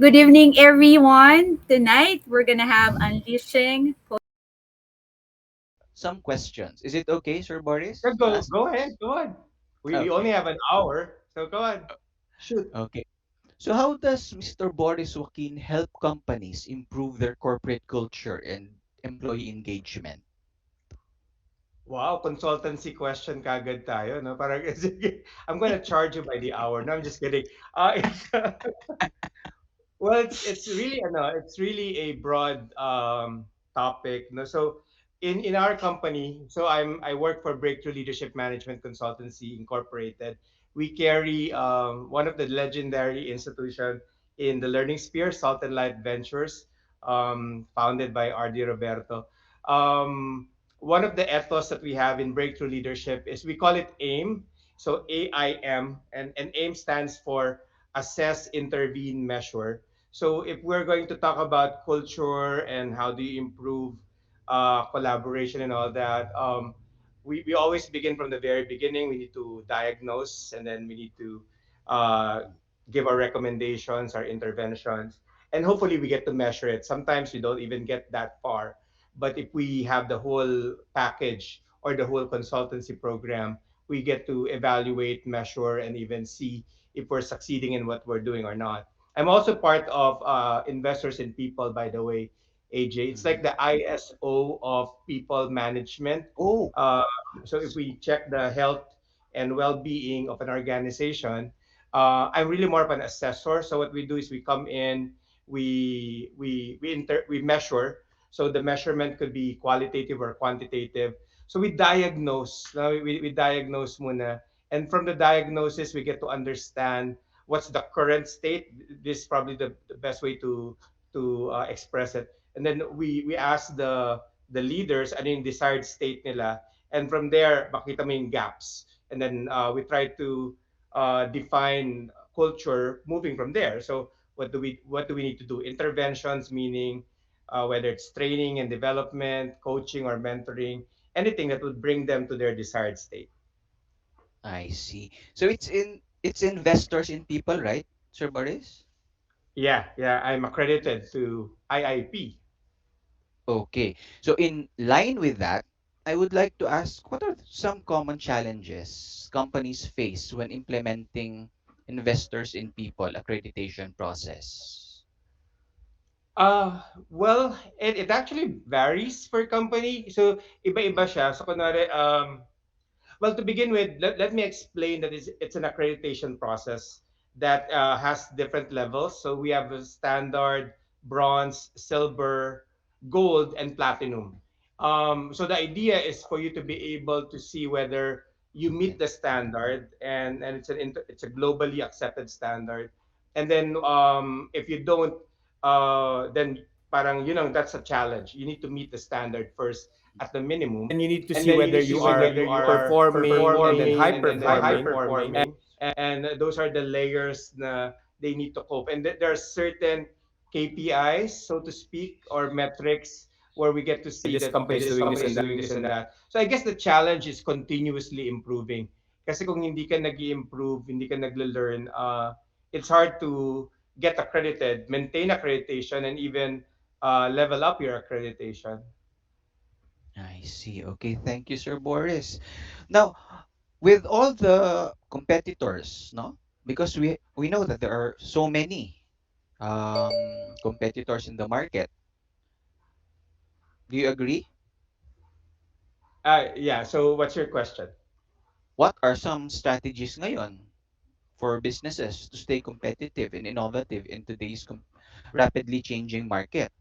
Good evening, everyone. Tonight, we're going to have Unleashing. Some questions. Is it okay, Sir Yeah, Boris, to go ask? go ahead, go on. We only Okay. have an hour, so go on. Shoot. Okay. So how does Mr. Boris Joaquin help companies improve their corporate culture and employee engagement? Wow, consultancy question kagad tayo, no? Parang, sige, I'm gonna charge you by the hour. No, I'm just kidding. It's, well, it's really it's really a broad topic. No, so in our company, so I work for Breakthrough Leadership Management Consultancy Incorporated. We carry one of the legendary institution in the learning sphere, Salt and Light Ventures, founded by R.D. Roberto. One of the ethos that we have in Breakthrough Leadership is we call it AIM. So AIM, and AIM stands for Assess, Intervene, Measure. So if we're going to talk about culture and how do you improve collaboration and all that, we always begin from the very beginning. We need to diagnose, and then we need to uh, give our recommendations, our interventions, and hopefully we get to measure it. Sometimes we don't even get that far. But if we have the whole package or the whole consultancy program, we get to evaluate, measure, and even see if we're succeeding in what we're doing or not. I'm also part of Investors in People, by the way, AJ. It's like Mhm. the ISO of people management. Oh, Uh, so if we check the health and well-being of an organization, I'm really more of an assessor. So what we do is we come in, we measure. So the measurement could be qualitative or quantitative. So we diagnose. We diagnose muna, and from the diagnosis we get to understand what's the current state. This is probably the best way to express it. And then we ask the leaders ano yung desired state nila, and from there makita mo yung gaps, and then we try to define culture moving from there. So what do we need to do? Interventions, meaning whether it's training and development, coaching or mentoring, anything that would bring them to their desired state. I see. So it's investors in people, right, Sir Boris? Yeah, I'm accredited to IIP. Okay. So in line with that, I would like to ask what are some common challenges companies face when implementing investors in people accreditation process? Well, it actually varies per company. So, iba-iba siya. So, kunwari, well, to begin with, let me explain that it's an accreditation process that has different levels. So, we have a standard, bronze, silver, gold, and platinum. So, the idea is for you to be able to see whether you Okay. meet the standard, and it's a globally accepted standard. And then if you don't, then parang that's a challenge. You need to meet the standard first at the minimum, and then you need to see whether you are performing and then high performing, and those are the layers na they need to cope. And there are certain KPIs, so to speak, or metrics where we get to see that okay, this company is doing this and that. So I guess the challenge is continuously improving. Kasi kung hindi ka nag-improve, hindi ka nagle-learn, it's hard to get accredited, maintain accreditation, and even level up your accreditation. I see. Okay, thank you, Sir Boris. Now, with all the competitors, no? Because we know that there are so many competitors in the market. Do you agree? Yeah. So what's your question? What are some strategies ngayon for businesses to stay competitive and innovative in today's rapidly changing market?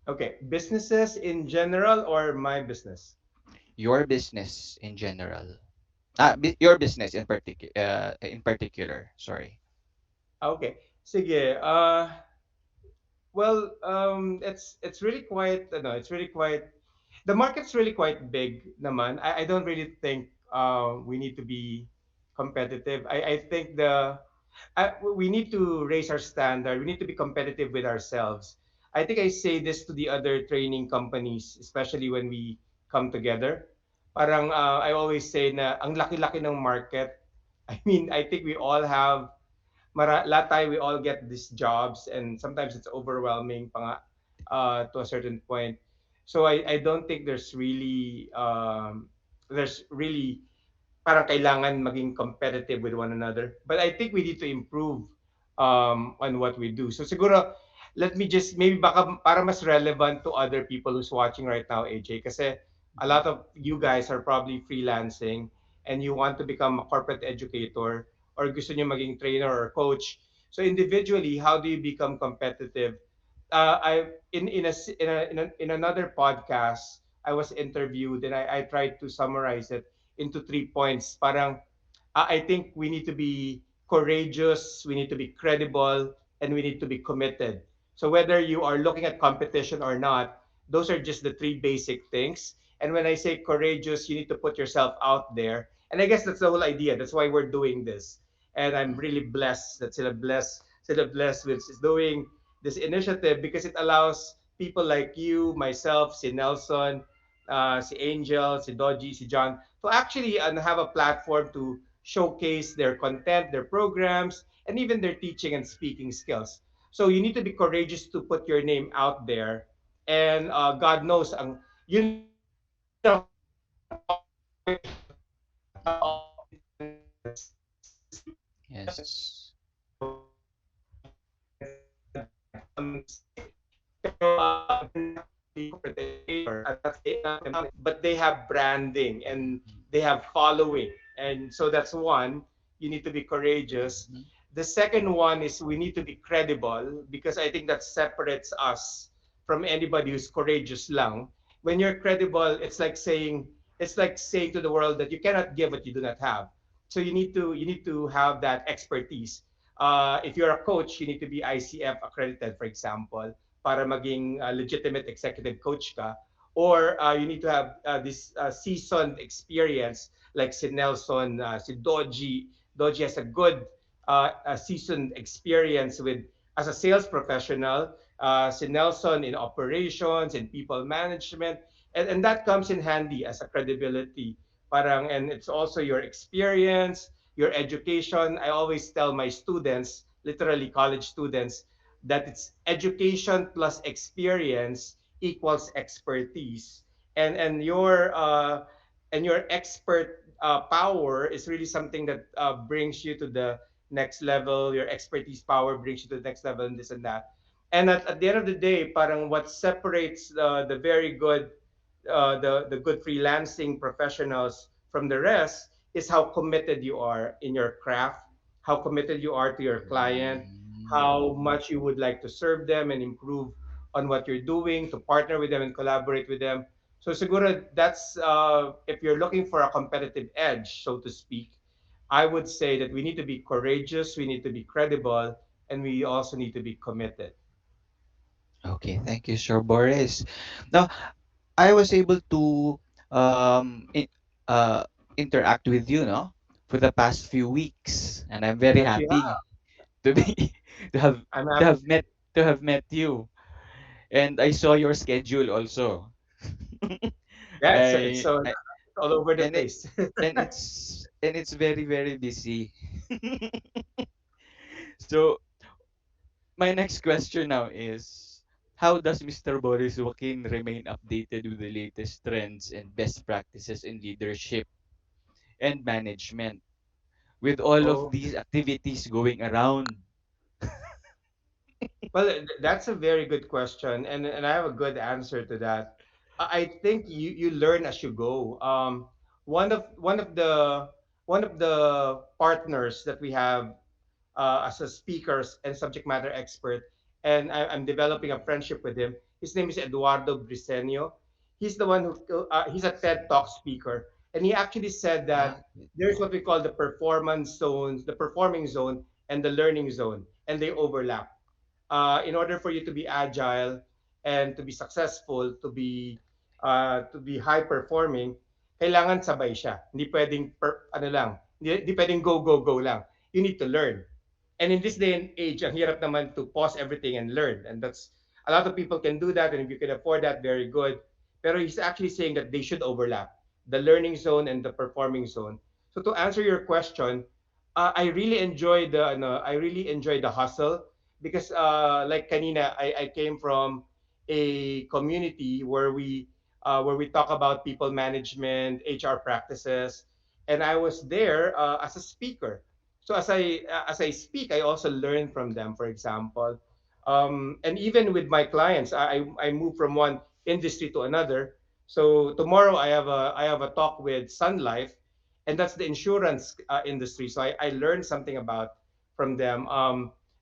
Okay, businesses in general or my business? Your business in general. Your business in particular. Sorry. Okay, sige. Well, it's really quite, no, it's really quite, the market's really quite big naman. I don't really think we need to be competitive. I think we need to raise our standard. We need to be competitive with ourselves. I think I say this to the other training companies, especially when we come together. Parang I always say na ang laki-laki ng market. I mean, I think we all have lahat tayo, we all get these jobs, and sometimes it's overwhelming pa nga, to a certain point. So I don't think there's really parang kailangan maging competitive with one another. But I think we need to improve on what we do. So siguro, let me just maybe baka para mas relevant to other people who's watching right now, AJ, kasi a Mhm. lot of you guys are probably freelancing and you want to become a corporate educator or gusto niyo maging trainer or coach. So individually, how do you become competitive? I in another podcast, I was interviewed and I tried to summarize it into 3 points. Parang I think we need to be courageous, we need to be credible, and we need to be committed. So whether you are looking at competition or not, those are just the three basic things. And when I say courageous, you need to put yourself out there. And I guess that's the whole idea. That's why we're doing this. And I'm Mhm. really blessed that Sila Blessed with is doing this initiative because it allows people like you, myself, si Nelson, si Angel, si Doji, si John, to actually have a platform to showcase their content, their programs, and even their teaching and speaking skills. So you need to be courageous to put your name out there. And God knows, yun ang fear of competition always steals people Yes. and become a mistake. Pero they're not really corporate educator. I'm not saying nothing about it, but they have branding and Mhm. they have following. And so that's one. You need to be courageous. Mhm. The second one is we need to be credible because I think that separates us from anybody who's courageous lang. When you're credible, it's like saying to the world that you cannot give what you do not have. So you need to have that expertise. If you're a coach, you need to be ICF accredited, for example, para maging legitimate executive coach ka. Or you need to have this seasoned experience like si Nelson, si Doji. Doji has a good seasoned experience with as a sales professional. Si Nelson in operations and people management, and that comes in handy as a credibility. Parang and it's also your experience, your education. I always tell my students, literally college students, that it's education plus experience equals expertise, and your expert power is really something that brings you to the next level. Your expertise power brings you to the next level, and this and that. And at the end of the day, parang what separates the very good the good freelancing professionals from the rest is how committed you are in your craft, how committed you are to your client, Mm. how much you would like to serve them and improve on what you're doing, to partner with them and collaborate with them. So siguro that's if you're looking for a competitive edge, so to speak, I would say that we need to be courageous, we need to be credible, and we also need to be committed. Okay, thank you, Sir Boris. Now, I was able to uh, interact with you, no, for the past few weeks, and I'm very Yes, you happy have. to be to have I'm to happy have too. met to have met you. And I saw your schedule also. Yeah, it's so I it's all over the and it place. and it's very very busy. So my next question now is, how does Mr. Boris Joaquin remain updated with the latest trends and best practices in leadership and management with all of Oh, these activities going around? well, that's a very good question, and I have a good answer to that. I think you learn as you go. One of one of the one of the partners that we have as a speaker and subject matter expert, and I'm developing a friendship with him. His name is Eduardo Briseño. He's the one he's a TED Talk speaker, and he actually said Ah, that good there's talk. what we call the performance zones, the performing zone, and the learning zone, and they overlap. In order for you to be agile and to be successful, to be high performing, kailangan sabay siya. Hindi pwedeng ano lang, hindi pwedeng go go go lang. You need to learn. And in this day and age, ang hirap naman to pause everything and learn. And that's a lot of people can do that, and if you can afford that, very good. Pero he's actually saying that they should overlap the learning zone and the performing zone. So to answer your question, I really enjoy the ano, I really enjoy the hustle because like kanina I came from a community where we talk about people management, HR practices, and I was there as a speaker. So as I speak, I also learn from them. For example, and even with my clients, I move from one industry to another. So tomorrow I have a talk with Sun Life, and that's the insurance industry. So I learned something about from them.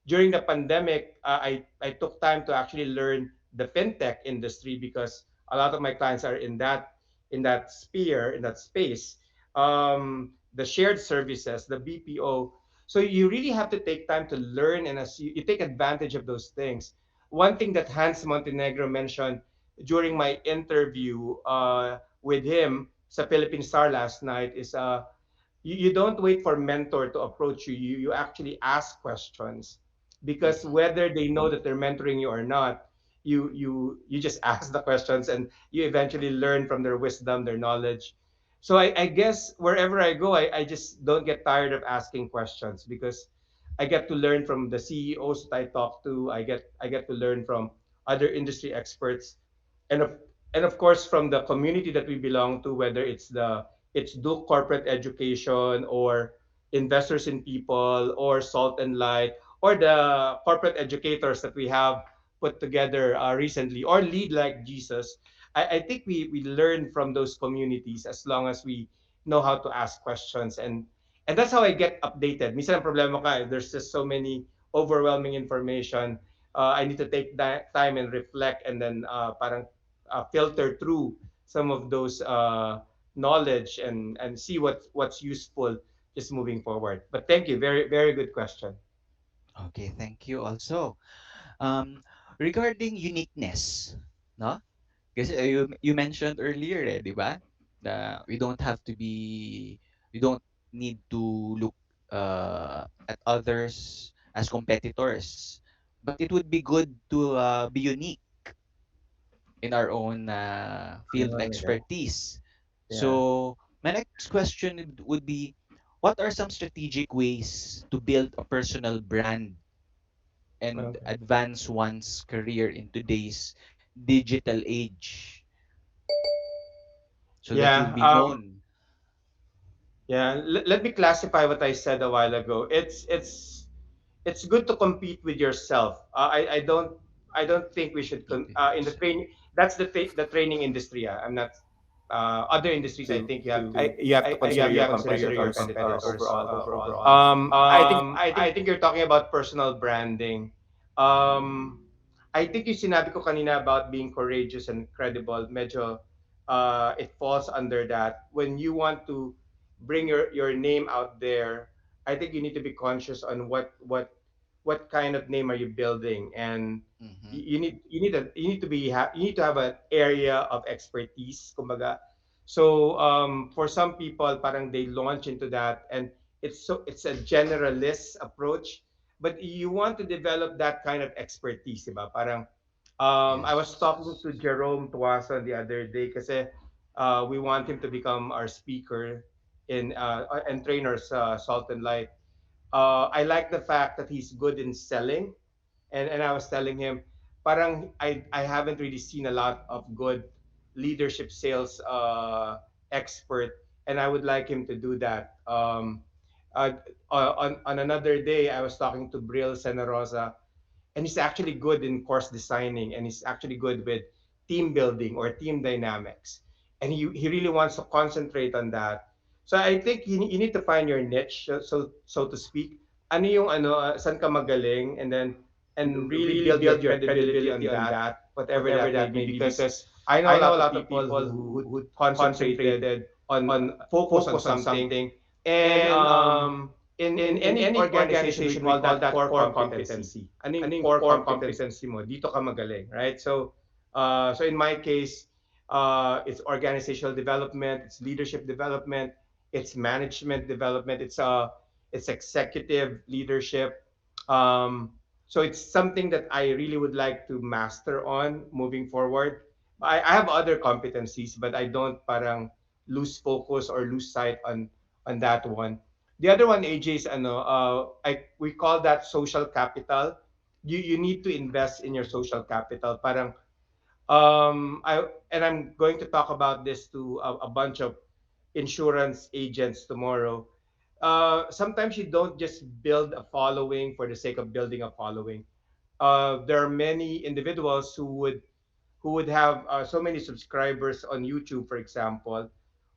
During the pandemic, I took time to actually learn the fintech industry because a lot of my clients are in that sphere, in that space. The shared services, the BPO. So you really have to take time to learn, and as you take advantage of those things. One thing that Hans Montenegro mentioned during my interview with him sa Philippine Star last night is you don't wait for mentor to approach you. You actually ask questions because Mm-hmm. whether they know that they're mentoring you or not, you just ask the questions and you eventually learn from their wisdom, their knowledge. So I guess wherever I go, I just don't get tired of asking questions because I get to learn from the CEOs that I talk to. I get to learn from other industry experts, and of course from the community that we belong to, whether it's Duke Corporate Education or Investors in People or Salt and Light or the corporate educators that we have put together recently or Lead Like Jesus. I think we learn from those communities as long as we know how to ask questions, and that's how I get updated. Minsan ang problema ka, there's just so many overwhelming information. I need to take that time and reflect and then parang filter through some of those knowledge and see what's useful just moving forward. But thank you, very good question. Okay, thank you also. Um, regarding uniqueness, no? Because you mentioned earlier, di ba? We don't have to be, we don't need to look at others as competitors, but it would be good to be unique in our own field of Yeah, expertise. yeah. So my next question would be, what are some strategic ways to build a personal brand and Okay. advance one's career in today's digital age so that you'll Yeah. be known? Yeah. Let me classify what I said a while ago. It's good to compete with yourself. I don't think we should Compete with in the yourself. training. That's the training industry. I'm not. Other industries, I think you have to consider your competitors overall. I think you're talking about personal branding. Um, I think yung sinabi ko kanina about being courageous and credible, medyo it falls under that. When you want to bring your name out there, I think you need to be conscious on what kind of name are you building, and Mm-hmm. you need to you need to have an area of expertise, kumbaga. So for some people, parang they launch into that, and it's a generalist approach, but you want to develop that kind of expertise, diba? Parang I was Yes. talking to Jerome Tuasa the other day kasi we want him to become our speaker in and trainers Salt and Light. I like the fact that he's good in selling, and I was telling him, parang I haven't really seen a lot of good leadership sales expert, and I would like him to do that. Uh, on another day, I was talking to Brill Senarosa, and he's actually good in course designing, and he's actually good with team building or team dynamics, and he really wants to concentrate on that. So I think you need to find your niche, so to speak. Ano yung ano, saan ka magaling, and really build your credibility on that, whatever that may be, because I know a lot of people who concentrated on focus on something, and in any organization we call that core competency. Ano yung core competency mo? Dito ka magaling, right? So so in my case, it's organizational development, it's leadership development, it's management development, it's executive leadership. Um, so it's something that I really would like to master on moving forward. I have other competencies, but I don't parang lose focus or lose sight on that one. The other one, AJ, is we call that social capital. You need to invest in your social capital. Parang I'm going to talk about this to a bunch of insurance agents tomorrow. Sometimes you don't just build a following for the sake of building a following. There are many individuals who would have so many subscribers on YouTube, for example,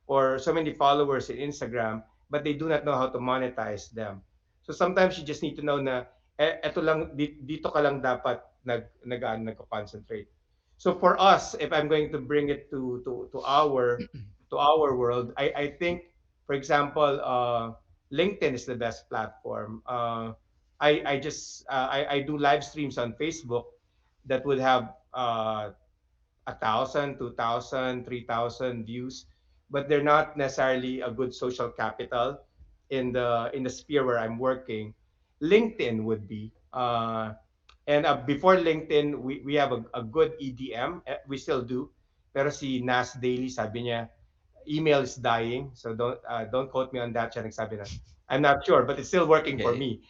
or so many followers in Instagram, but they do not know how to monetize them. So sometimes you just need to know na eto lang dito ka lang dapat nagko-concentrate. So for us, if I'm going to bring it to our world, I think, for example, LinkedIn is the best platform. I do live streams on Facebook that would have 1,000, 2,000, 3,000 views, but they're not necessarily a good social capital in the sphere where I'm working. LinkedIn would be. And before LinkedIn, we have a good EDM. We still do. Pero si Nas Daily, sabi niya, email is dying. So don't quote me on that. Siya nagsabi na. I'm not sure, but it's still working for Okay. me.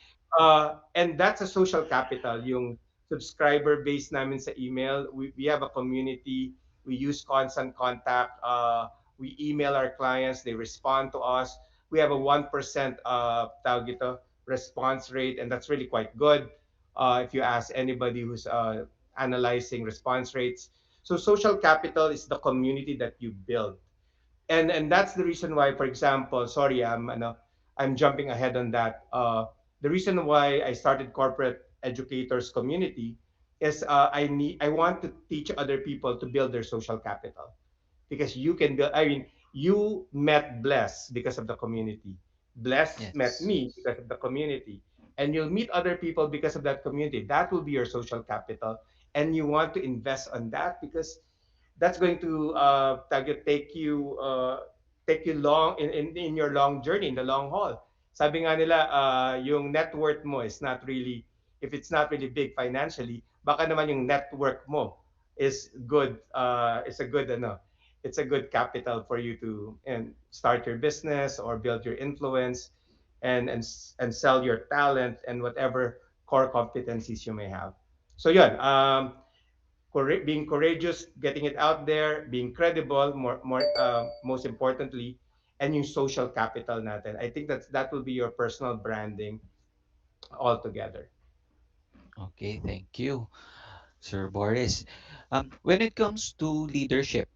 And that's a social capital. Yung subscriber base namin sa email. We have a community. We use constant contact. We email our clients. They respond to us. We have a 1% tawag ito, response rate, and that's really quite good. If you ask anybody who's analyzing response rates. So social capital is the community that you build, and that's the reason why, for example, sorry, I'm jumping ahead on that. The reason why I started corporate educators community is I want to teach other people to build their social capital, because you can build. I mean, you met Bless because of the community. Bless met Yes. me because of the community, and you'll meet other people because of that community. That will be your social capital, and you want to invest on that because that's going to take you long in your long journey, in the long haul. Sabi nga nila, yung net worth mo is not really, if it's not really big financially, baka naman yung network mo is good. It's a good capital for you to and start your business or build your influence, and sell your talent and whatever core competencies you may have. So yun, being courageous, getting it out there, being credible, most importantly, and yung social capital natin. I think that will be your personal branding altogether. Okay, thank you, Sir Boris. When it comes to leadership,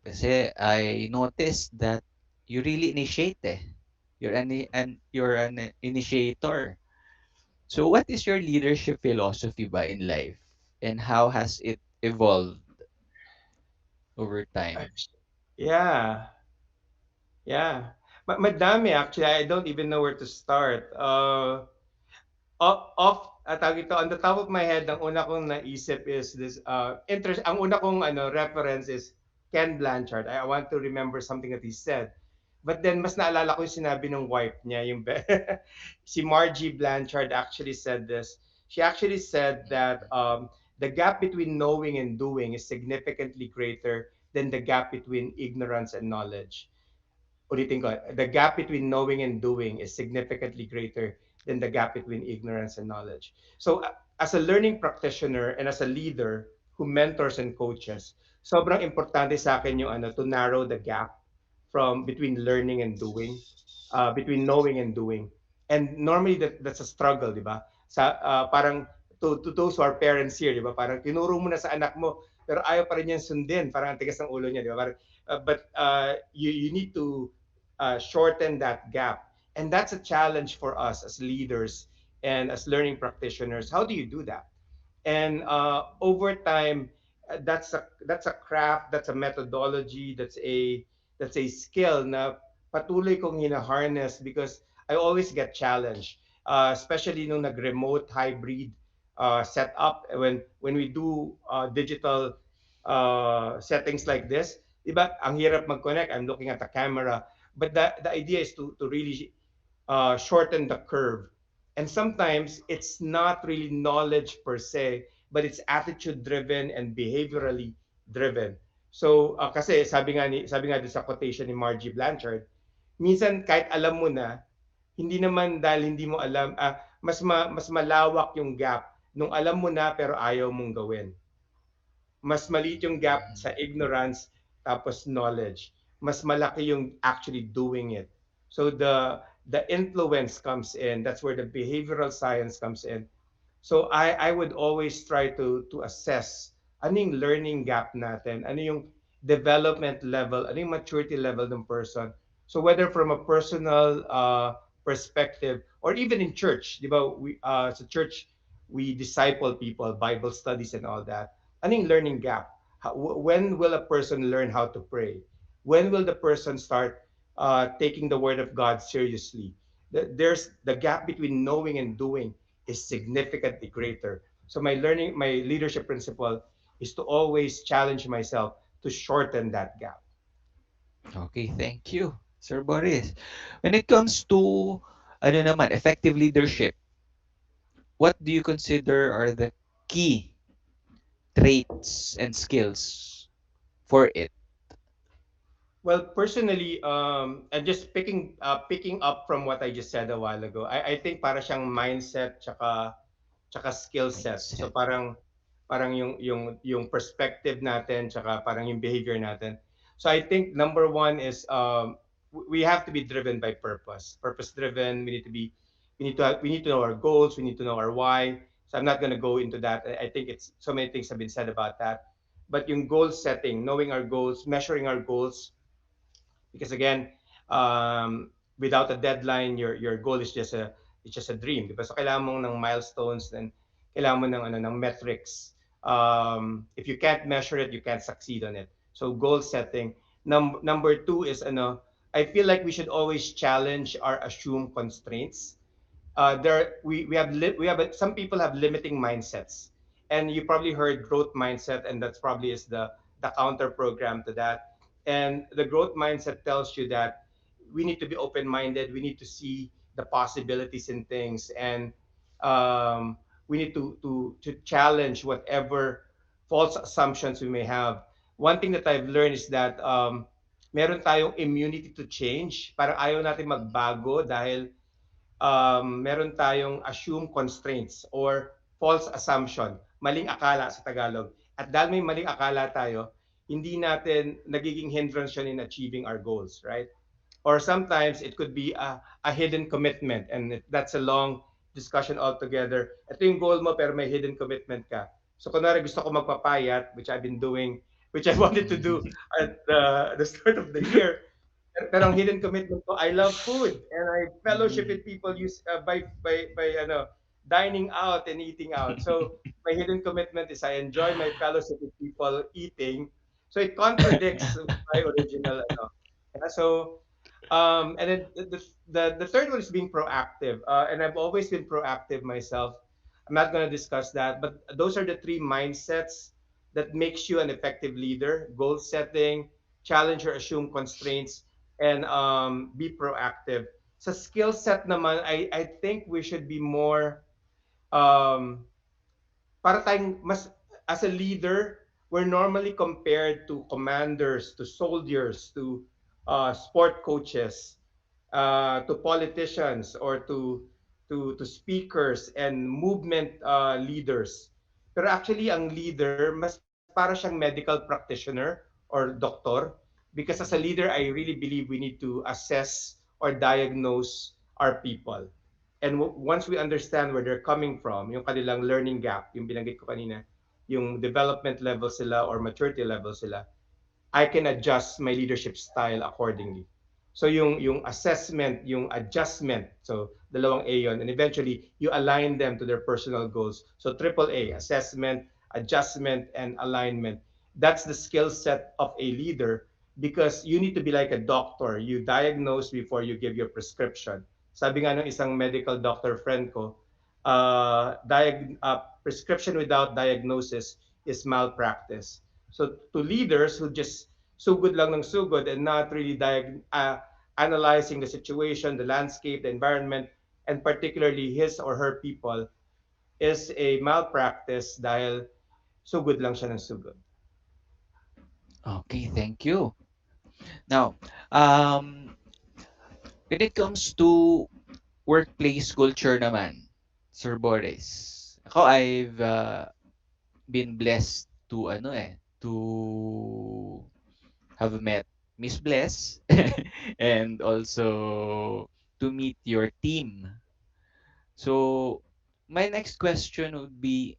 kasi I noticed that you really initiate eh. You're an initiator. So what is your leadership philosophy ba in life? And how has it evolved over time? Yeah, yeah. Madami actually. I don't even know where to start. Tawag ito, on the top of my head, ang una kong naisip is this, ang una kong reference is Ken Blanchard. I want to remember something that he said. But then, mas naalala ko yung sinabi ng wife niya, si Margie Blanchard actually said this. She actually said that the gap between knowing and doing is significantly greater than the gap between ignorance and knowledge. Ulitin ko, the gap between knowing and doing is significantly greater than the gap between ignorance and knowledge. So, as a learning practitioner and as a leader who mentors and coaches, sobrang importante sa akin yung to narrow the gap from between learning and doing, between knowing and doing. And normally that's a struggle, di ba? Parang to those who are parents here, di ba? Parang tinuro mo na sa anak mo, pero ayaw pa rin niyan sundin. Parang ang tigas ng ulo niya, di ba? Parang, but you need to shorten that gap. And that's a challenge for us as leaders and as learning practitioners. How do you do that? And over time, that's a craft, that's a methodology, that's a skill na patuloy kong hina-harness because I always get challenged, especially nung nag-remote hybrid setup when we do digital settings like this. Diba, ang hirap mag-connect. I'm looking at the camera, but the idea is to really shorten the curve. And sometimes it's not really knowledge per se, but it's attitude driven and behaviorally driven. So, kasi sabi nga doon sa quotation ni Margie Blanchard, minsan kahit alam mo na, Hindi naman dahil hindi mo alam, mas malawak yung gap nung alam mo na pero ayaw mong gawin. Mas maliit yung gap Mhm. sa ignorance tapos knowledge. Mas malaki yung actually doing it. So the influence comes in. That's where the behavioral science comes in. So I would always try to assess ano yung learning gap natin, ano yung development level, ano yung maturity level ng person. So whether from a personal perspective or even in church, di ba? Sa church we disciple people, Bible studies and all that. Ano yung learning gap? When will a person learn how to pray? When will the person start taking the word of God seriously? There's the gap between knowing and doing is significantly greater. So my leadership principle is to always challenge myself to shorten that gap. Okay, thank you, Sir Boris. When it comes to ano naman, effective leadership, what do you consider are the key traits and skills for it? Well, personally, and just picking up from what I just said a while ago, I think para siyang mindset tsaka skill set. So Mindset. parang yung perspective natin tsaka parang yung behavior natin. So I think number one is we have to be driven by purpose. Purpose driven. We need to know our goals. We need to know our why. So I'm not going to go into that. I think it's so many things have been said about that. But yung goal setting, knowing our goals, measuring our goals, because again, without a deadline, your goal is just a it's just a dream, di ba? So kailangan mong ng milestones, and kailangan mo ng metrics. If you can't measure it, you can't succeed on it. So goal setting. Number two is I feel like we should always challenge our assumed constraints. We have some people have limiting mindsets, and you probably heard growth mindset, and that's probably is the counter program to that. And the growth mindset tells you that we need to be open minded, we need to see the possibilities in things, and we need to challenge whatever false assumptions we may have. One thing that I've learned is that meron tayong immunity to change. Parang ayaw natin magbago dahil meron tayong assume constraints or false assumption, maling akala sa Tagalog. At dahil may maling akala tayo, hindi natin nagiging hindrance yun in achieving our goals, right? Or sometimes it could be a hidden commitment, and that's a long discussion altogether. Ito yung goal mo pero may hidden commitment ka. So kunwari gusto ko magpapayat, which I've been doing, which I wanted to do at the start of the year, pero ang hidden commitment ko, I love food and I fellowship Mm. with people by dining out and eating out. So my hidden commitment is I enjoy my fellowship with people eating. So it contradicts my original Yeah, so and then the third one is being proactive. And I've always been proactive myself. I'm not going to discuss that, but those are the three mindsets that makes you an effective leader: goal setting, challenge or assume constraints, and be proactive. Sa skill set naman, I think we should be more um, para tayong mas as a leader, we're normally compared to commanders, to soldiers, to sport coaches, to politicians, or to speakers and movement leaders. Pero actually, ang leader, mas para siyang medical practitioner or doctor. Because as a leader, I really believe we need to assess or diagnose our people. And once we understand where they're coming from, yung kanilang learning gap, yung binanggit ko kanina, yung development level sila or maturity level sila, I can adjust my leadership style accordingly. So yung assessment, yung adjustment, so dalawang A yon, and eventually you align them to their personal goals. So triple A, assessment, adjustment, and alignment. That's the skill set of a leader, because you need to be like a doctor. You diagnose before you give your prescription. Sabi nga ng isang medical doctor friend ko, prescription without diagnosis is malpractice. So to leaders who just sugod lang ng sugod and not really analyzing the situation, the landscape, the environment, and particularly his or her people, is a malpractice dahil sugod lang siya ng sugod. Okay, thank you. Now, when it comes to workplace culture naman, Sir Boris. Ako, I've been blessed to to have met Miss Bless and also to meet your team. So, my next question would be,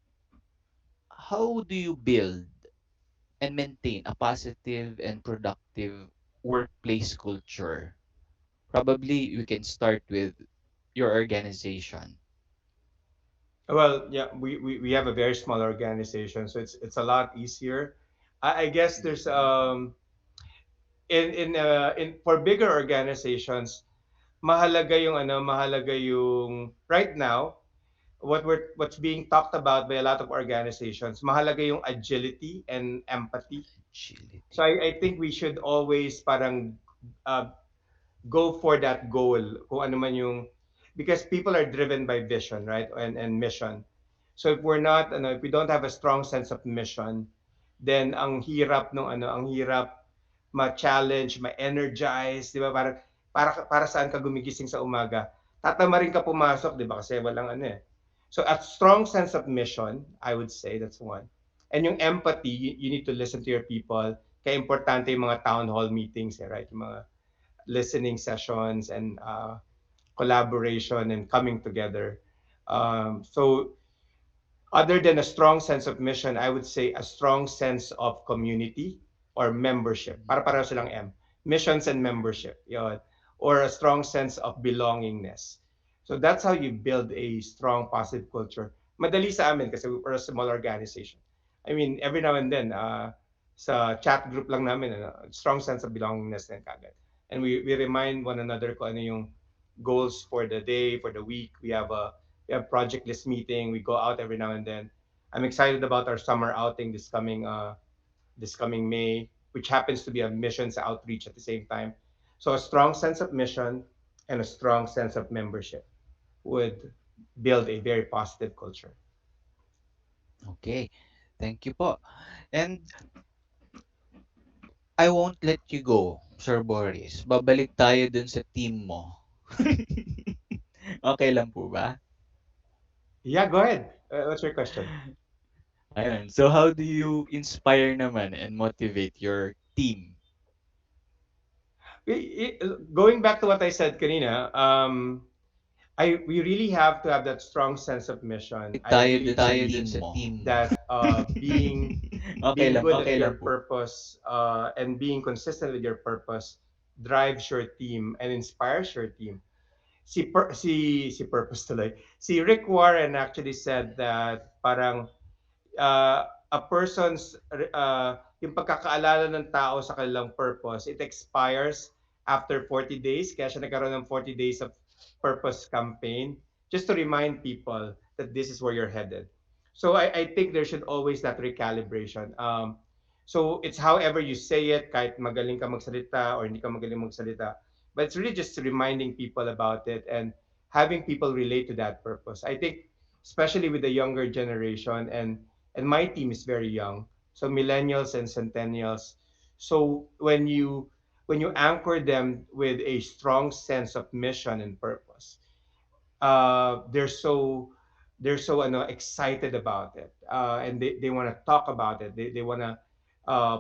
how do you build and maintain a positive and productive workplace culture? Probably we can start with your organization. Well, yeah, we have a very small organization, so it's a lot easier. I guess there's in for bigger organizations, mahalaga yung right now what's being talked about by a lot of organizations, mahalaga yung agility and empathy. So Agility. I think we should always parang uh, go for that goal kung ano man yung because people are driven by vision, right? And mission. So if we're not if we don't have a strong sense of mission, then ang hirap ma-challenge, ma-energize, 'di ba? Para saan ka gumigising sa umaga? Tatama rin ka pumasok, 'di ba? Kasi walang ano eh. So a strong sense of mission, I would say that's one. And yung empathy, you need to listen to your people. Kaya importante yung mga town hall meetings, right? Yung mga listening sessions and collaboration and coming together. So other than a strong sense of mission, I would say a strong sense of community or membership. Para pareho silang M. Missions and membership. Yun. Or a strong sense of belongingness. So that's how you build a strong positive culture. Madali sa amin kasi we're a small organization. I mean, every now and then, sa chat group lang namin, strong sense of belongingness din kagad. And we remind one another kung ano yung goals for the day, for the week. We have project list meeting. We go out every now and then. I'm excited about our summer outing this coming May, which happens to be a missions outreach at the same time. So a strong sense of mission and a strong sense of membership would build a very positive culture. Okay. Thank you po. And I won't let you go, Sir Boris. Babalik tayo dun sa team mo. Okay lang po ba? Yeah, go ahead. What's your question? Ayun. So how do you inspire naman and motivate your team? Going back to what I said kanina, we really have to have that strong sense of mission. Balik I tayo really dun sa believe team mo. that Okay being lang, good okay at lang your po. purpose and being consistent with your purpose drives your team and inspires your team. Si purpose tuloy. Si Rick Warren actually said that parang a person's yung pagkakaalala ng tao sa kanilang purpose, it expires after 40 days. Kaya siya nagkaroon ng 40 days of purpose campaign just to remind people that this is where you're headed. So I think there should always that recalibration. So it's however you say it, kahit magaling ka magsalita or hindi ka magaling magsalita. But it's really just reminding people about it and having people relate to that purpose. I think especially with the younger generation and my team is very young, so millennials and centennials. So when you anchor them with a strong sense of mission and purpose, they're so excited about it, and they want to talk about it. They want to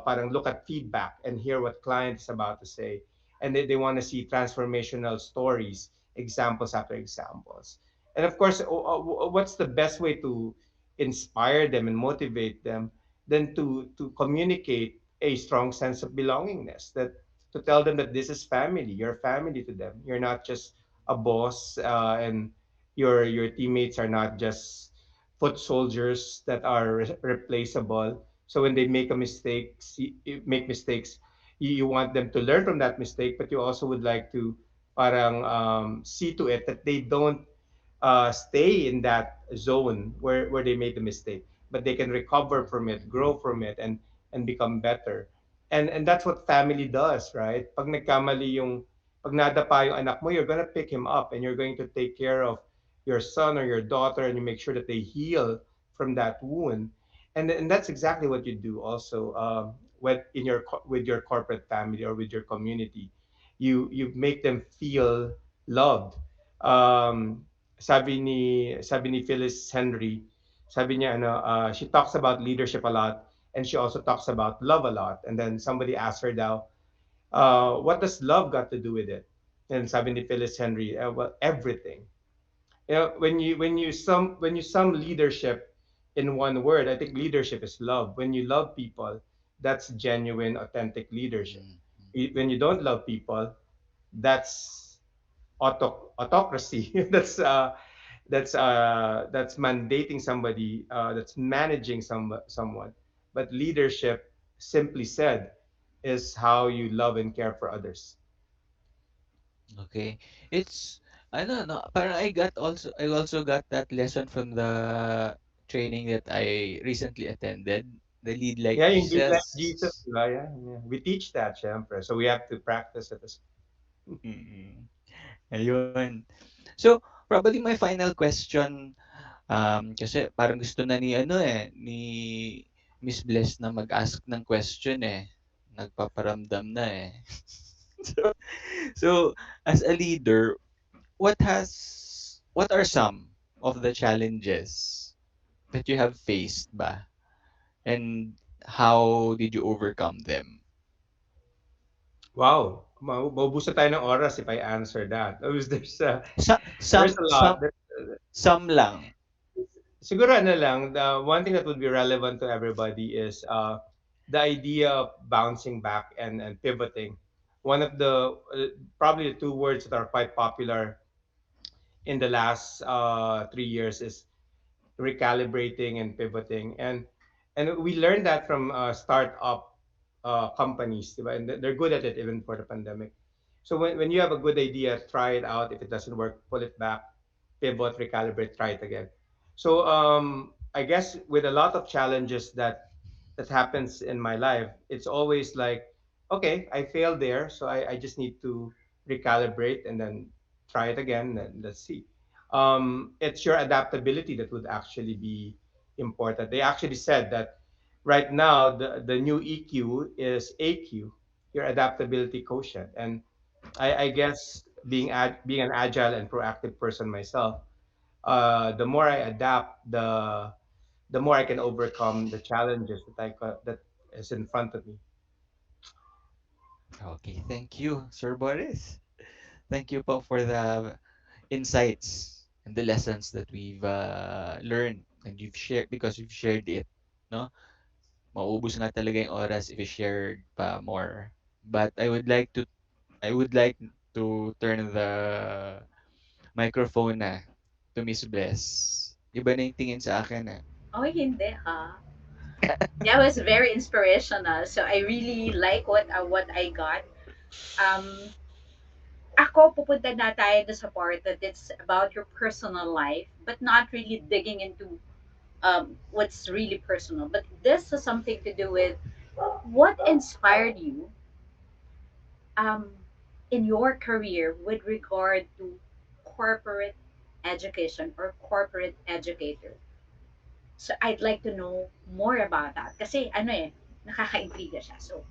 parang look at feedback and hear what clients about to say, and they want to see transformational stories, examples after examples. And of course, what's the best way to inspire them and motivate them than to communicate a strong sense of belongingness, that to tell them that this is family, you're family to them, you're not just a boss, and your teammates are not just foot soldiers that are replaceable. So when they make a mistake, make mistakes, you want them to learn from that mistake, but you also would like to parang see to it that they don't stay in that zone where they made the mistake, but they can recover from it, grow from it, and become better. And that's what family does, right? Pag nadapa yung anak mo, you're gonna pick him up and you're going to take care of your son or your daughter, and you make sure that they heal from that wound. And that's exactly what you do also, with your corporate family or with your community. You make them feel loved, um, sabi ni Phyllis Henry, sabi niya ano, she talks about leadership a lot, and she also talks about love a lot. And then somebody asked her now, what does love got to do with it? And sabi ni Phyllis Henry, well, everything. You know, when you sum leadership in one word, I think leadership is love. When you love people, that's genuine, authentic leadership. Mm. When you don't love people, that's autocracy. That's mandating somebody. That's managing someone. But leadership, simply said, is how you love and care for others. Okay. It's ano no, parang I also got that lesson from the training that I recently attended. The lead like Yeah, yung lead like Jesus, Jesus. di ba? Yeah, yeah. We teach that, syempre. So we have to practice it as. Mm. Ayun. So, probably my final question, kasi parang gusto na ni ano eh, ni Miss Bless na mag-ask ng question eh. Nagpaparamdam na eh. So, so as a leader, what are some of the challenges that you have faced ba? And how did you overcome them? Wow, maubusan tayo ng oras if I answer that. Sa, There's a lot. some lang. Siguro ano lang, the one thing that would be relevant to everybody is the idea of bouncing back and pivoting. One of the probably the two words that are quite popular in the last 3 years is recalibrating and pivoting, and we learned that from startup companies, diba? And they're good at it even for the pandemic. So when you have a good idea, try it out. If it doesn't work, pull it back, pivot, recalibrate, try it again. So I guess with a lot of challenges that happens in my life, it's always like, okay, I failed there, so I just need to recalibrate and then try it again, and let's see. It's your adaptability that would actually be important. They actually said that right now the new EQ is AQ, your adaptability quotient. And I guess being an agile and proactive person myself, the more I adapt, the more I can overcome the challenges that is in front of me. Okay, thank you, Sir Boris. Thank you po for the insights and the lessons that we've learned and you've shared because you've shared it, no? Mauubos nga talaga yung oras if you shared pa more. But I would like to turn the microphone na to Miss Bless. Iba na yung tingin sa akin eh. Oh, hindi ha. That was very inspirational. So I really like what I got. Um, Ako, pupunta na tayo doon sa part that it's about your personal life, but not really digging into what's really personal. But this has something to do with what inspired you um, in your career with regard to corporate education or corporate educator. So I'd like to know more about that. Kasi ano eh, nakaka-intriga siya. So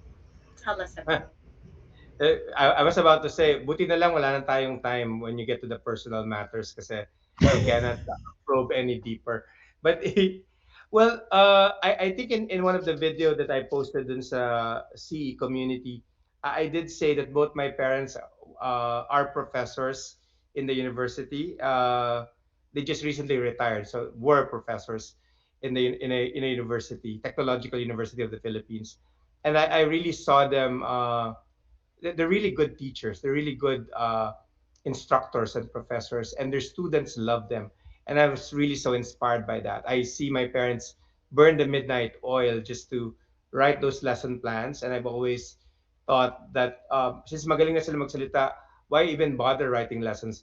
tell us about it. I was about to say, buti na lang wala na tayong time when you get to the personal matters kasi we cannot probe any deeper. But well, I think in one of the video that I posted dun sa CE community, I did say that both my parents are professors in the university. They just recently retired, so were professors in a university, technological university of the Philippines, and I really saw them. They're really good teachers. They're really good instructors and professors, and their students love them. And I was really so inspired by that. I see my parents burn the midnight oil just to write those lesson plans, and I've always thought that since magaling na sila magsalita, why even bother writing lesson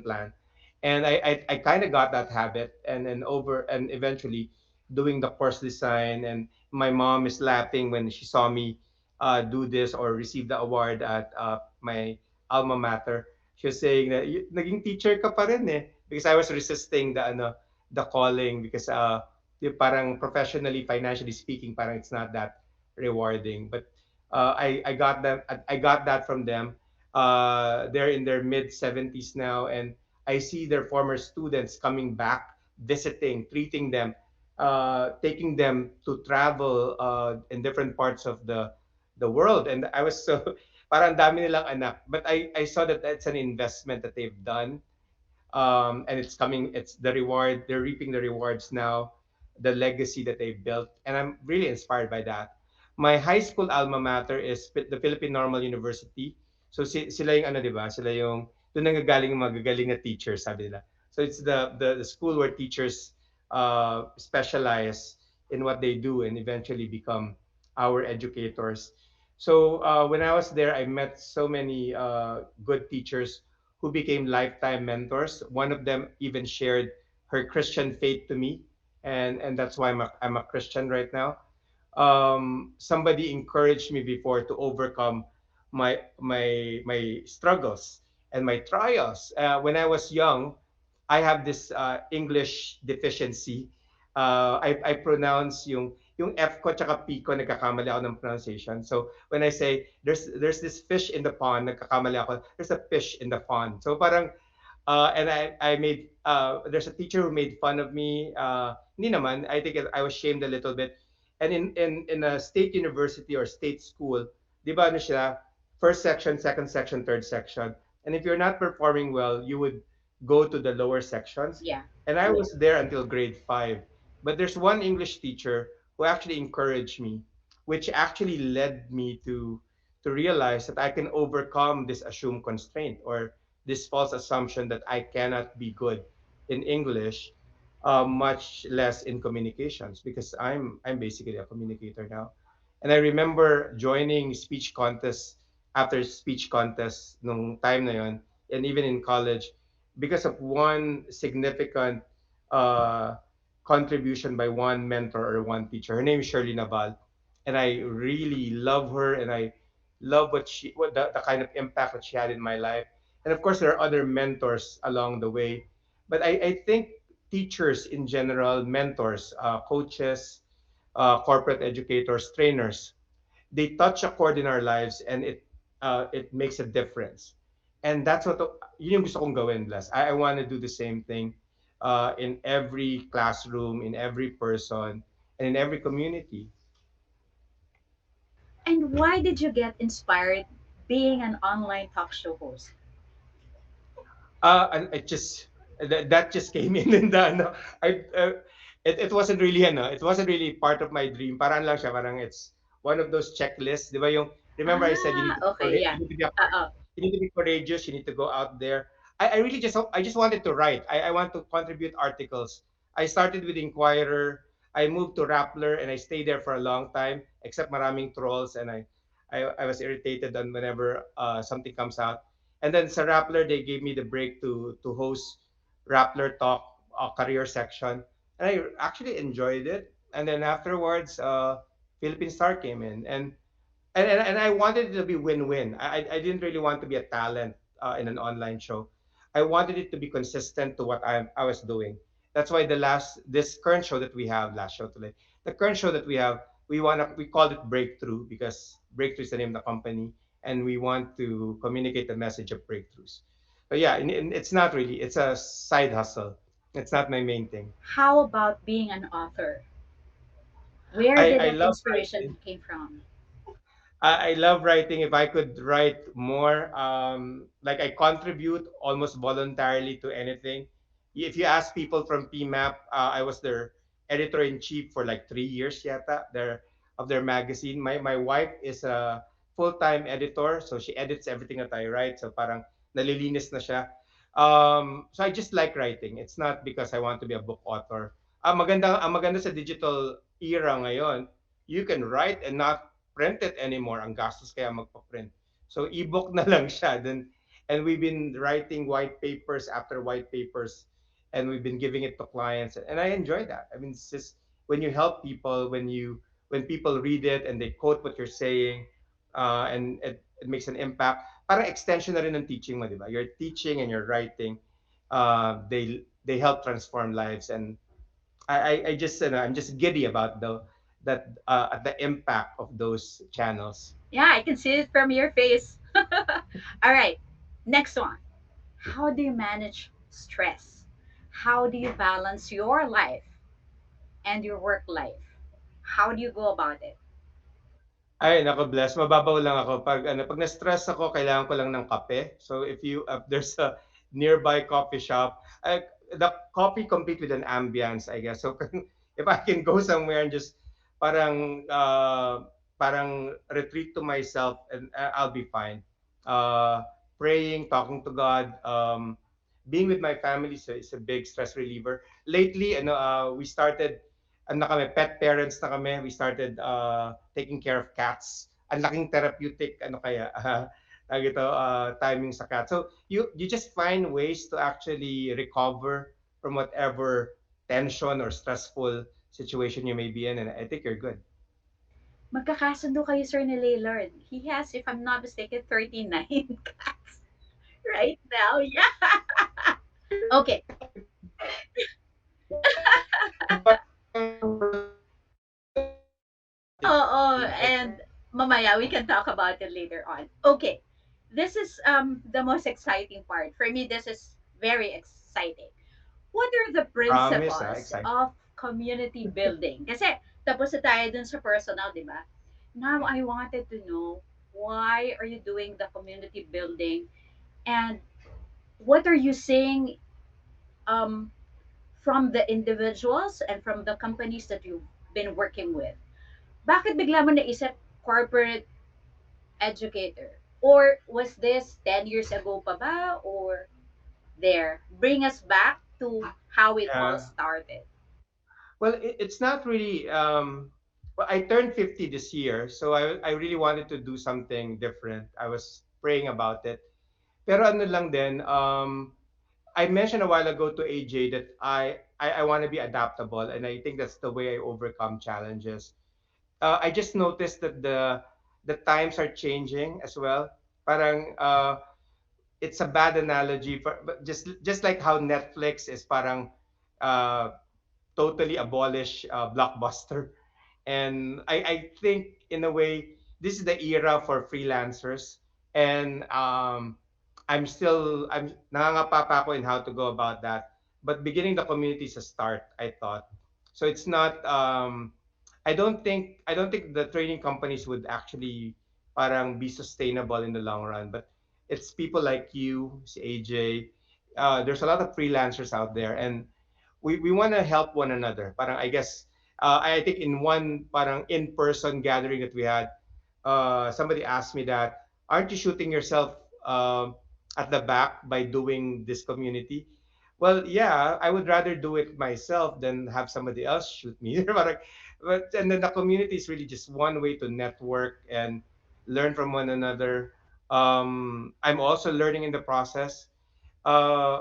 plan? And I kind of got that habit, and eventually doing the course design. And my mom is laughing when she saw me do this or receive the award at my alma mater. She was saying that naging teacher ka pa rin eh, because I was resisting the calling because parang professionally, financially speaking, parang it's not that rewarding. But I got that from them. They're in their mid 70s now, and I see their former students coming back, visiting, treating them, taking them to travel in different parts of the world. And I was so, parang dami nilang anak. But I saw that that's an investment that they've done, and it's coming. It's the reward. They're reaping the rewards now, the legacy that they've built, and I'm really inspired by that. My high school alma mater is the Philippine Normal University. So sila yung ano, di ba? Sila yung doon nanggagaling yung magagaling na teachers, sabi nila. So it's the school where teachers specialize in what they do and eventually become our educators. So when I was there, I met so many good teachers who became lifetime mentors. One of them even shared her Christian faith to me, and that's why I'm a Christian right now. Somebody encouraged me before to overcome my struggles and my trials. When I was young, I have this English deficiency. I pronounce yung F ko tsaka P ko, nagkakamali ako ng pronunciation. So when I say there's this fish in the pond, nagkakamali ako, there's a fish in the pond. So parang and I made there's a teacher who made fun of me. Hindi naman, I think I was shamed a little bit. And in a state university or state school, di ba ano siya, first section, second section, third section. And if you're not performing well, you would go to the lower sections. Yeah. And I was there until grade 5. But there's one English teacher who actually encouraged me, which actually led me to realize that I can overcome this assumed constraint or this false assumption that I cannot be good in English, much less in communications, because I'm basically a communicator now. And I remember joining speech contests after speech contests nung time na yon, and even in college, because of one significant uh, contribution by one mentor or one teacher. Her name is Shirley Naval, and I really love her, and I love what the kind of impact that she had in my life. And of course, there are other mentors along the way, but I think teachers in general, mentors, coaches, corporate educators, trainers, they touch a chord in our lives, and it makes a difference. And that's what yun yung gusto kong gawin, Blas. I want to do the same thing in every classroom, in every person, and in every community. And why did you get inspired being an online talk show host? And it just that just came in, and I it wasn't really it wasn't really part of my dream. Parang lang siya, parang it's one of those checklists, di ba? Yung remember I said Ah, okay, yeah. Uh-oh. you need to be courageous, you need to go out there. I really I just wanted to write. I want to contribute articles. I started with Inquirer. I moved to Rappler, and I stayed there for a long time, except maraming trolls, and I was irritated on whenever something comes out. And then sa Rappler, they gave me the break to host Rappler Talk career section, and I actually enjoyed it. And then afterwards, Philippine Star came in, and I wanted it to be win-win. I didn't really want to be a talent in an online show. I wanted it to be consistent to what I was doing. That's why this current show that we have, last show today, the current show that we have, we called it Breakthrough because Breakthrough is the name of the company, and we want to communicate the message of breakthroughs. But yeah, it's not really. It's a side hustle. It's not my main thing. How about being an author? Where I did I that love writing. inspiration came from? I love writing. If I could write more, like I contribute almost voluntarily to anything. If you ask people from PMAP, I was their editor in chief for like 3 years yata, of their magazine. My wife is a full time editor, so she edits everything that I write. So parang nalilinis na siya. So I just like writing. It's not because I want to be a book author. Ang maganda sa digital era ngayon, you can write and not print it anymore. Ang gastos kaya magpa-print. So ebook na lang siya. And we've been writing white papers after white papers, and we've been giving it to clients, and I enjoy that. I mean, it's just when you help people, when people read it and they quote what you're saying, and it makes an impact. Parang extension na rin ng teaching mo, di ba? You're teaching and you're writing. They help transform lives, and I just I'm just giddy about the impact of those channels. Yeah, I can see it from your face. All right, next one. How do you manage stress. How do you balance your life and your work life? How do you go about it? Ay, naku bless, mababaw lang ako 'pag na-stress ako kailangan ko lang ng kape. So if there's a nearby coffee shop, the coffee compete with an ambience, I guess. So if I can go somewhere and just parang parang retreat to myself and I'll be fine. Praying, talking to God, being with my family is a big stress reliever. Lately, we started ano na kami, pet parents na kami. We started taking care of cats. Ang laking therapeutic, ano kaya, timing sa cat. So you just find ways to actually recover from whatever tension or stressful situation you may be in, and I think you're good. Magkakasundo kayo, Sir, ni Laylord. He has, if I'm not mistaken, 39 cats right now. Yeah. Okay. Oh, and mamaya we can talk about it later on. Okay. This is the most exciting part. For me, this is very exciting. What are the Promise, principles excited. of community building? Kasi tapos na tayo dun sa personal, di ba? Now, I wanted to know, why are you doing the community building, and what are you seeing um, from the individuals and from the companies that you've been working with? Bakit bigla mo naisip corporate educator? Or was this 10 years ago pa ba? Or there? Bring us back to how it all Yeah. started. Well, it's not really. Well, I turned 50 this year, so I really wanted to do something different. I was praying about it. Pero ano lang din, I mentioned a while ago to AJ that I want to be adaptable, and I think that's the way I overcome challenges. I just noticed that the times are changing as well. Parang it's a bad analogy, but just like how Netflix is parang uh, totally abolish Blockbuster. And I think in a way this is the era for freelancers. And I'm nangangapa pa ako in how to go about that. But beginning the community is a start, I thought. So it's not I don't think the training companies would actually parang be sustainable in the long run. But it's people like you, si AJ. There's a lot of freelancers out there, and we want to help one another. Parang I guess I think in one parang in-person gathering that we had, somebody asked me that, aren't you shooting yourself at the back by doing this community? Well, yeah, I would rather do it myself than have somebody else shoot me. But and then the community is really just one way to network and learn from one another. I'm also learning in the process.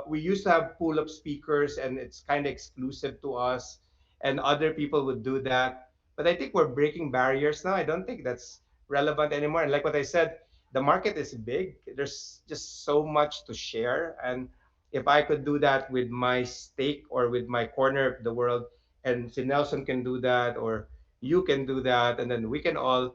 We used to have pull-up speakers, and it's kind of exclusive to us, and other people would do that. But I think we're breaking barriers now. I don't think that's relevant anymore. And like what I said, the market is big. There's just so much to share. And if I could do that with my stake or with my corner of the world, and si Nelson can do that, or you can do that, and then we can all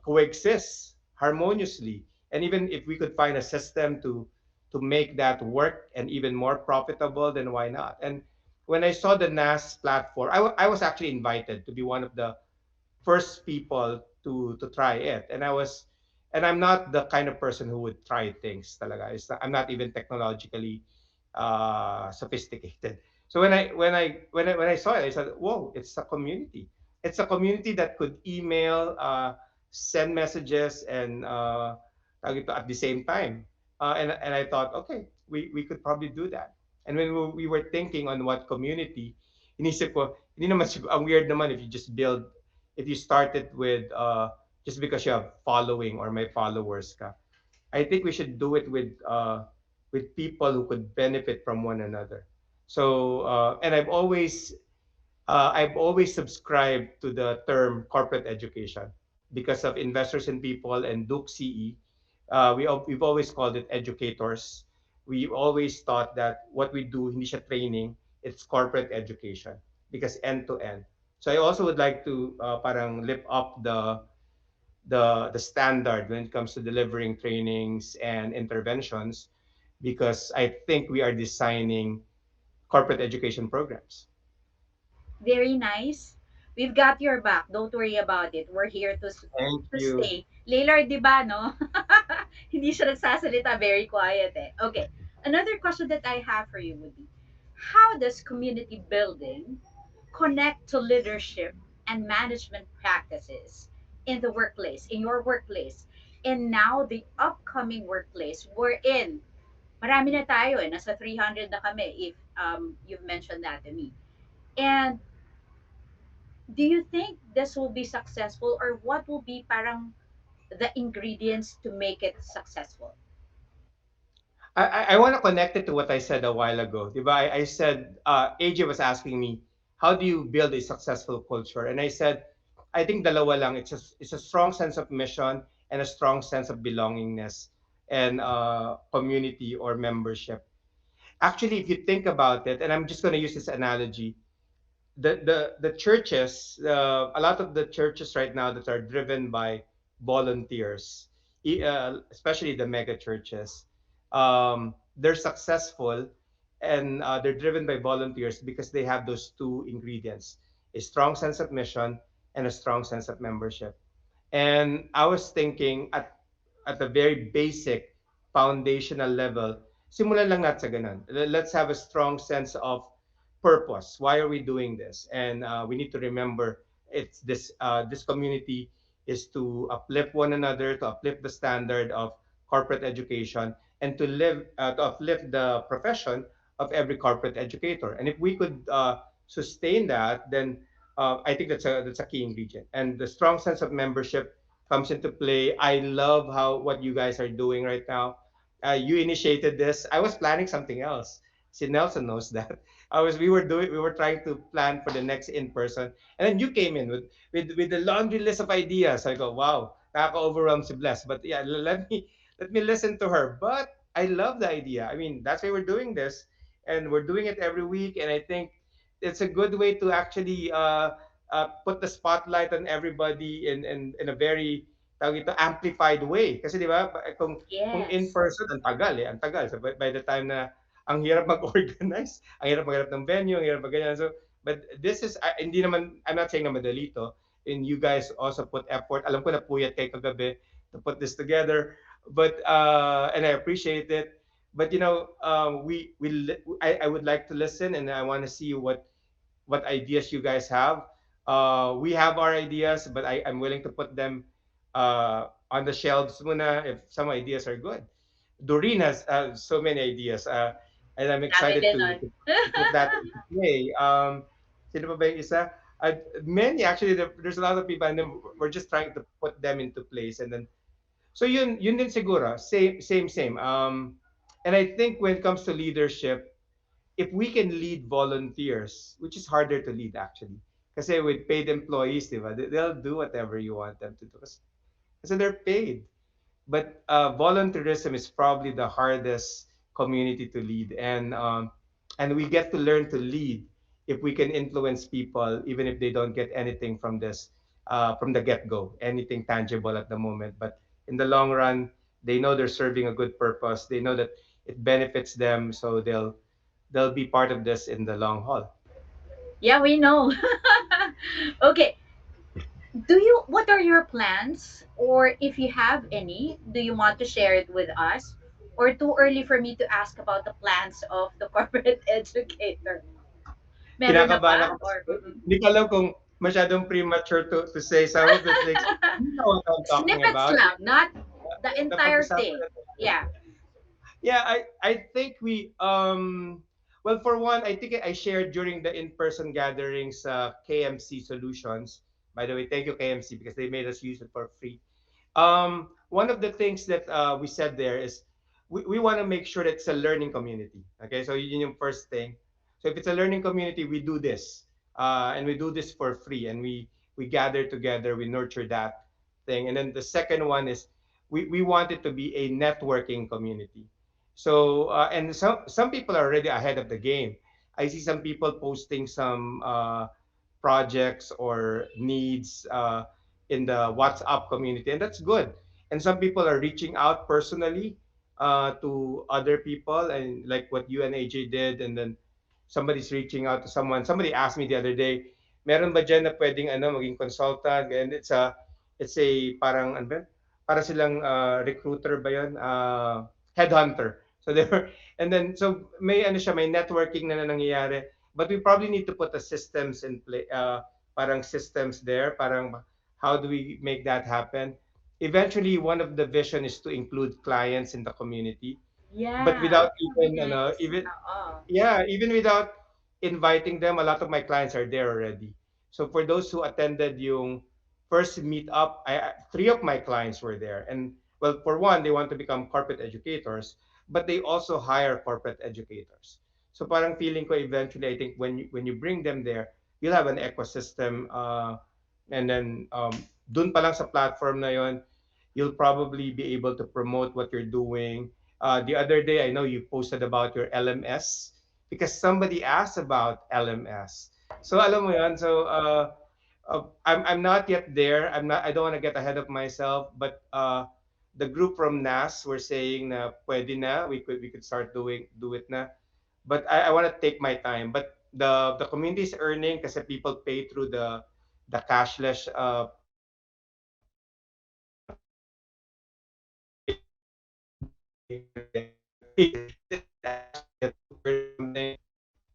coexist harmoniously. And even if we could find a system to make that work and even more profitable, then why not? And when I saw the NAS platform, I was actually invited to be one of the first people to try it. And I'm not the kind of person who would try things talaga. I'm not even technologically sophisticated. So when I saw it, I said, "Whoa! It's a community. It's a community that could email, send messages, and tawag ito, at the same time." And I thought, okay, we could probably do that. And when we were thinking on what community, inisip ko, hindi naman ang weird naman if you started with just because you have following or my followers ka. I think we should do it with people who could benefit from one another. So and I've always subscribed to the term corporate education because of Investors in People and Duke CE. We've always called it educators. We always thought that what we do, hindi siya training, it's corporate education because end to end. So I also would like to parang lift up the standard when it comes to delivering trainings and interventions. because I think we are designing corporate education programs. Very nice. We've got your back. Don't worry about it. We're here Thank to you. stay. Laylor, di ba, no? Hindi siya nagsasalita. Very quiet eh. Okay. Another question that I have for you would be, how does community building connect to leadership and management practices in the workplace, in your workplace, and now the upcoming workplace we're in? Marami na tayo eh. Nasa 300 na kami if you've mentioned that to me. And do you think this will be successful, or what will be parang the ingredients to make it successful? I want to connect it to what I said a while ago. Diba? I said, AJ was asking me, how do you build a successful culture? And I said, I think dalawa lang. It's a strong sense of mission and a strong sense of belongingness and community or membership. Actually, if you think about it, and I'm just going to use this analogy, the churches, a lot of the churches right now that are driven by volunteers, especially the mega churches, they're successful and they're driven by volunteers because they have those two ingredients: a strong sense of mission and a strong sense of membership. And I was thinking at a very basic foundational level, simulan lang natin sa ganun. Let's have a strong sense of purpose. Why are we doing this? And we need to remember it's this community is to uplift one another, to uplift the standard of corporate education, and to uplift the profession of every corporate educator. And if we could sustain that, then I think that's a key ingredient. And the strong sense of membership comes into play. I love how what you guys are doing right now. You initiated this. I was planning something else. See, Nelson knows that. We were trying to plan for the next in person, and then you came in with the laundry list of ideas. I go, wow, nakaka-overwhelm si Bless. But yeah, let me listen to her. But I love the idea. I mean, that's why we're doing this, and we're doing it every week. And I think it's a good way to actually put the spotlight on everybody in a very tawag ito, amplified way. Kasi di ba, kung in Yes. person, ang tagal eh, ang tagal. So by the time na ang hirap mag-organize, ang hirap maghanap ng venue, ang hirap ganyan. So, but this is, hindi naman, I'm not saying na madali to, and you guys also put effort. Alam ko na puyat kay kagabi to put this together, but, and I appreciate it. But, you know, I would like to listen and I want to see what ideas you guys have. We have our ideas, but I'm willing to put them on the shelves muna if some ideas are good. Doreen has so many ideas, and I'm Dami excited din nun. to put that into play. Sino pa ba yung isa? Many actually, there's a lot of people, and then we're just trying to put them into place, and then so yun din siguro, same. And I think when it comes to leadership, if we can lead volunteers, which is harder to lead actually, kasi with paid employees, di ba, they'll do whatever you want them to do kasi they're paid. But volunteerism is probably the hardest community to lead, and we get to learn to lead if we can influence people, even if they don't get anything from this from the get-go, anything tangible at the moment. But in the long run, they know they're serving a good purpose. They know that it benefits them, so they'll be part of this in the long haul. Yeah, we know. Okay. What are your plans? Or if you have any, do you want to share it with us? Or too early for me to ask about the plans of the corporate educator? Meron na Kinakabahan ba? ako kasi Or hindi ko alam kung masyadong premature to say some of the things. You know what I'm talking snippets about. lang, not the entire Napag-usapan thing. natin. Yeah. Yeah, I think we well, for one, I think I shared during the in-person gatherings KMC Solutions. By the way, thank you KMC because they made us use it for free. One of the things that we said there is we want to make sure that it's a learning community. Okay, so yun yung first thing. So if it's a learning community, we do this, and we do this for free, and we gather together, we nurture that thing, and then the second one is we want it to be a networking community. So and some people are already ahead of the game. I see some people posting some projects or needs in the WhatsApp community, and that's good. And some people are reaching out personally to other people, and like what you and AJ did, and then somebody's reaching out to someone. Somebody asked me the other day, meron ba dyan na pwedeng maging consultant? And it's a parang ano ba? Para silang recruiter ba yun? Headhunter. So they were, and then so may may networking na nangyayari. But we probably need to put the systems in play, parang systems there, parang how do we make that happen? Eventually, one of the vision is to include clients in the community, but Yeah, without that would be even nice. even Oo. yeah, even without inviting them, a lot of my clients are there already. So for those who attended yung first meetup, three of my clients were there. And well, for one, they want to become corporate educators, but they also hire corporate educators. So parang feeling ko eventually, I think when you bring them there, you'll have an ecosystem, and then dun pa lang sa platform na yon, you'll probably be able to promote what you're doing. The other day, I know you posted about your LMS because somebody asked about LMS. So alam mo yun, so I'm not yet there. I don't want to get ahead of myself, but the group from NAS were saying na pwede na, we could start do it na. But I want to take my time. But the community is earning kasi people pay through the cashless something. And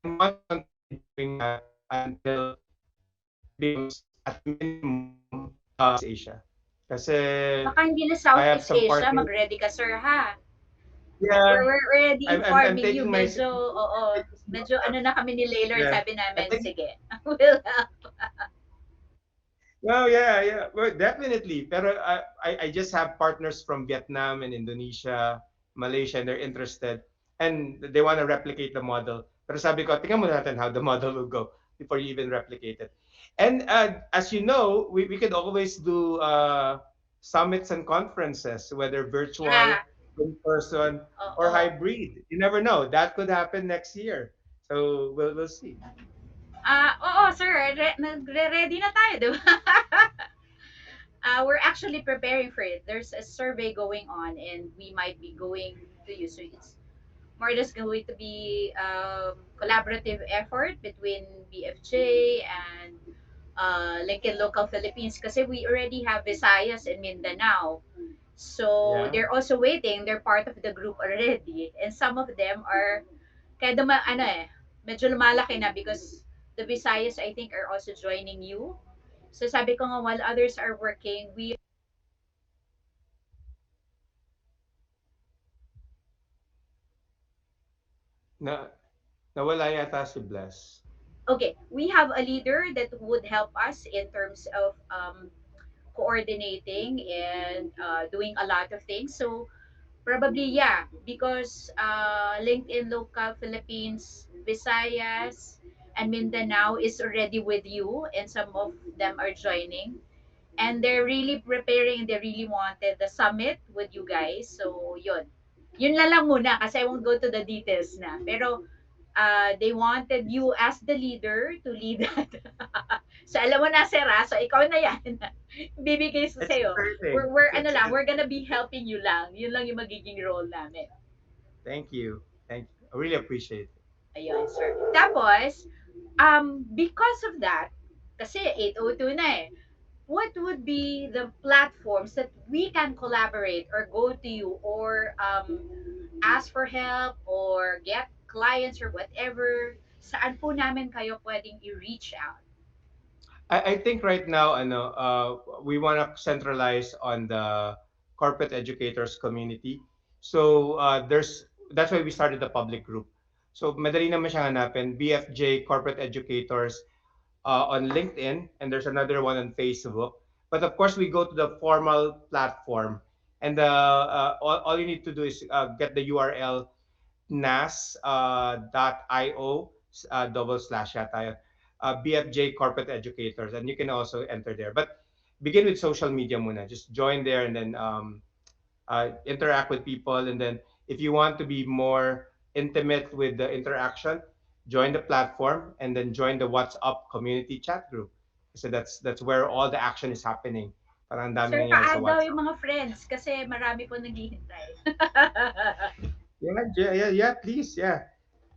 want to continue doing that until it becomes at minimum Asia. Kasi Baka hindi na I have Southeast some Asia, partners. mag-ready ka sir ha. Yeah, We're already I'm informing you, taking my medyo, oo, medyo ano na kami ni Laylor, yeah. sabi I namin, think sige. We'll no, yeah, yeah. Well, definitely. Pero I just have partners from Vietnam and Indonesia, Malaysia, and they're interested. And they want to replicate the model. Pero sabi ko, tingnan muna natin how the model will go before you even replicate it. And as you know, we could always do summits and conferences, whether virtual, yeah, in person, or oo. hybrid. You never know. That could happen next year. So we'll see. Oo sir, nagre-ready na tayo, di ba? We're actually preparing for it. There's a survey going on and we might be going to you. So it's more or less going to be collaborative effort between BFJ and like in local Philippines kasi we already have Visayas and Mindanao. So Yeah. they're also waiting. They're part of the group already. And some of them are kaya medyo lumalaki na because the Visayas I think are also joining you. So sabi ko nga while others are working, we Na nawala yata si Bless. okay, we have a leader that would help us in terms of coordinating and doing a lot of things. So probably yeah, because LinkedIn Local Philippines, Visayas, and Mindanao is already with you, and some of them are joining. And they're really preparing. They really wanted the summit with you guys. So yun, yun lang muna kasi I won't go to the details na. Pero they wanted you as the leader to lead that. So alam mo na Sir, so ikaw na yan. Bibigay sa It's sa'yo. exciting. We're gonna be helping you lang. Yun lang yung magiging role namin. Thank you. Thank you. I really appreciate it. Ayun, sir. Tapos, because of that, kasi 8:02 na eh, what would be the platforms that we can collaborate or go to you or ask for help or get clients or whatever? Saan po namin kayo pwedeng i-reach out? I think right now, we want to centralize on the corporate educators community. So that's why we started the public group. So madali naman siya hanapin, BFJ Corporate Educators on LinkedIn, and there's another one on Facebook. But of course, we go to the formal platform, and all you need to do is get the URL nas.io double slash yata yun, BFJ Corporate Educators, and you can also enter there. But begin with social media muna. Just join there and then interact with people. And then if you want to be more intimate with the interaction, join the platform and then join the WhatsApp community chat group. So that's where all the action is happening. Parang ang daming Sir, nangyari sa kaagaw yung WhatsApp. mga friends kasi marami po naghihintay. Yeah, yeah, yeah, yeah, please, yeah.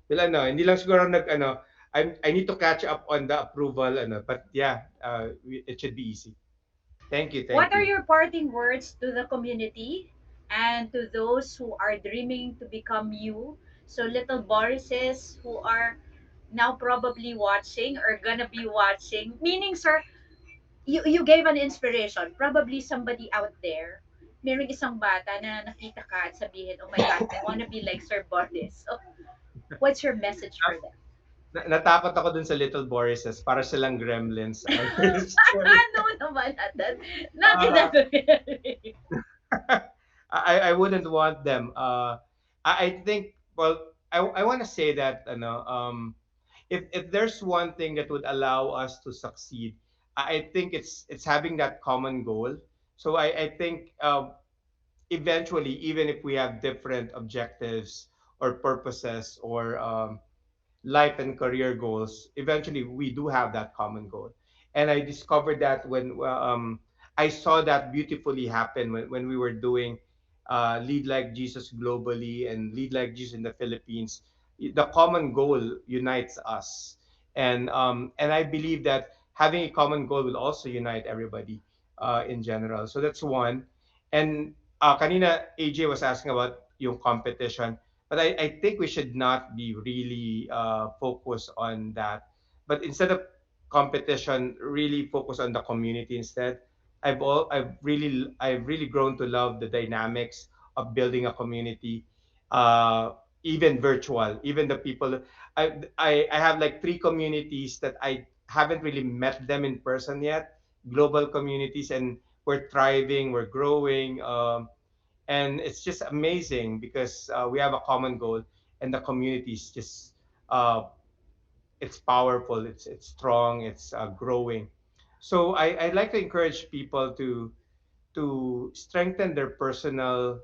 Well, hindi lang siguro I need to catch up on the approval, but yeah, it should be easy. Thank you, What thank are you. your parting words to the community and to those who are dreaming to become you? So little Borises who are now probably watching or gonna be watching. Meaning, sir, you gave an inspiration. Probably somebody out there, merong isang bata na nakita ka at sabihin, oh my God, I wanna be like Sir Boris. So, what's your message for them? Natakot ako dun sa Little Borises, para silang gremlins. Sorry. No naman, not in Uh, that way. I wouldn't want them. I think, well, I want to say that, if there's one thing that would allow us to succeed, I think it's having that common goal. So I think, eventually, even if we have different objectives or purposes, or life and career goals, eventually we do have that common goal. And I discovered that when, I saw that beautifully happen when we were doing, Lead Like Jesus globally and Lead Like Jesus in the Philippines. The common goal unites us. And I believe that having a common goal will also unite everybody, in general. So that's one. And, kanina AJ was asking about yung competition, but I think we should not be really, focused on that. But instead of competition, really focus on the community instead. I've really grown to love the dynamics of building a community, even virtual, even the people. I have like three communities that I haven't really met them in person yet. Global communities, and we're thriving, we're growing. And it's just amazing because, we have a common goal, and the community is just, uh, it's powerful, it's strong, it's, growing. So I'd like to encourage people to strengthen their personal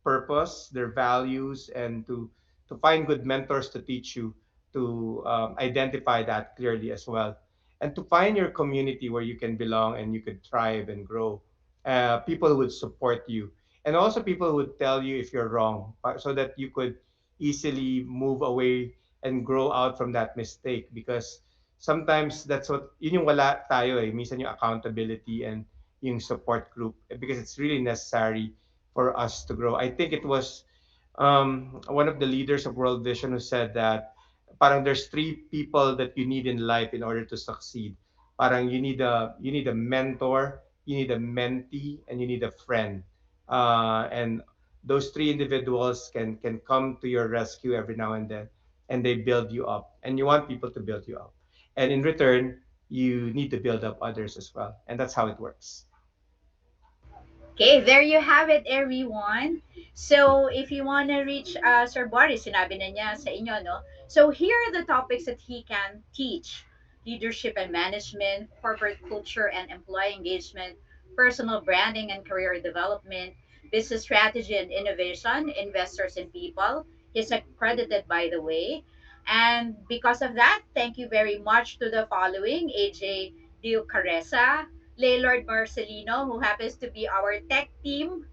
purpose, their values, and to find good mentors to teach you to, identify that clearly as well, and to find your community where you can belong and you could thrive and grow. People would support you, and also people would tell you if you're wrong, so that you could easily move away and grow out from that mistake, because sometimes that's what yun yung wala tayo minsan yung accountability and yung support group, because it's really necessary for us to grow. I think it was, one of the leaders of World Vision who said that parang there's three people that you need in life in order to succeed. Parang you need a mentor, you need a mentee, and you need a friend. And those three individuals can come to your rescue every now and then, and they build you up. And you want people to build you up. And in return, you need to build up others as well. And that's how it works. Okay, there you have it, everyone. So, if you want to reach Sir Boris, sinabi na niya sa inyo, no? So, here are the topics that he can teach: leadership and management, corporate culture and employee engagement, personal branding and career development, business strategy and innovation, investors and people. He's accredited, by the way. And because of that, thank you very much to the following: AJ Dio Caresa, Laylord Marcelino, who happens to be our tech team.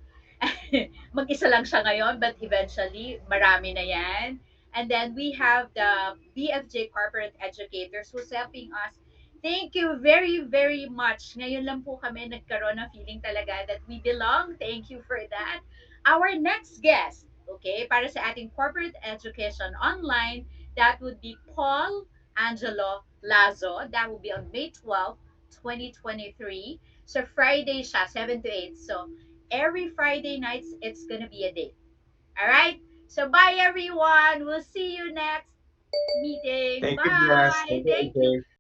Mag-isa lang siya ngayon, but eventually, marami na yan. And then we have the BFJ Corporate Educators who's helping us. Thank you very, very much. Ngayon lang po kami nagkaroon ng feeling talaga that we belong. Thank you for that. Our next guest, okay, para sa ating corporate education online, that would be Paul Angelo Lazo. That will be on May 12th, 2023. So Friday siya, 7 to 8. So every Friday nights, it's gonna be a day. All right? So bye everyone. We'll see you next meeting. Thank you, Jess. Thank Bye. you, Thank you. AJ.